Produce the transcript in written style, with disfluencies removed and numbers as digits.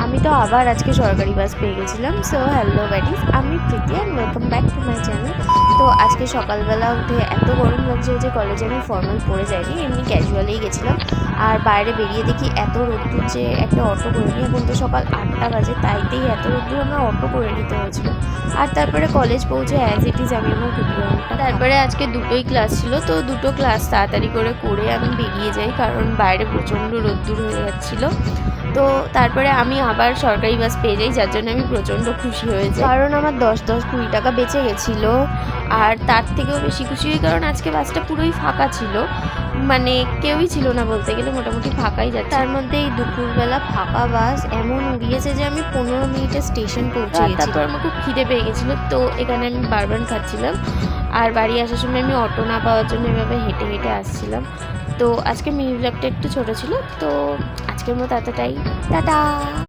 আমি তো আবার আজকে সরকারি বাস পেয়ে গেছিলাম। সো হ্যালো গাইস, আমি Preeti and welcome back to my channel. তো আজকে সকালবেলা উঠে এত গরম লাগছে যে কলেজে আমি ফর্মাল পরে যাইনি, এমনি ক্যাজুয়ালেই গেছিলাম। আর বাইরে বেরিয়ে দেখি এত রোদ্দুর যে একটা অটো করে নিই। এখন তো সকাল 8টা বাজে, তাইতেই এত রোদ্দুর আমার অটো করে নিতে হয়েছিল। আর তারপরে কলেজ পৌঁছে অ্যাজ ইট ইজ আমি আমার ঘুটি ঘন্টা। তারপরে আজকে দুটোই ক্লাস ছিল, তো দুটো ক্লাস তাড়াতাড়ি করে আমি বেরিয়ে যাই, কারণ বাইরে প্রচণ্ড রোদ্দুর হয়ে যাচ্ছিলো। তো তারপরে আমি আবার সরকারি বাস পেয়ে যাই, যার জন্য আমি প্রচণ্ড খুশি হয়ে যাই, কারণ আমার 10-20 টাকা বেঁচে গেছিলো। আর তার থেকেও বেশি খুশি হই কারণ আজকে বাসটা পুরোই ফাঁকা ছিল, মানে কেউই ছিল না বলতে গেলে, মোটামুটি ফাঁকাই যাচ্ছে। তার মধ্যে এই দুপুরবেলা ফাঁকা বাস এমন উড়িয়েছে যে আমি 15 মিনিটে স্টেশন পৌঁছে গেছি। তারপর আমার খুব খিদে পেয়ে গেছিলো, তো এখানে আমি বারবার খাচ্ছিলাম। আর বাড়ি আসার সময় আমি অটো না পাওয়ার জন্য এভাবে হেঁটে হেঁটে আসছিলাম। তো আজকে মিনি ব্লগটা একটু ছোটো ছিল, তো আজকের মতো এতটাই। টাটা।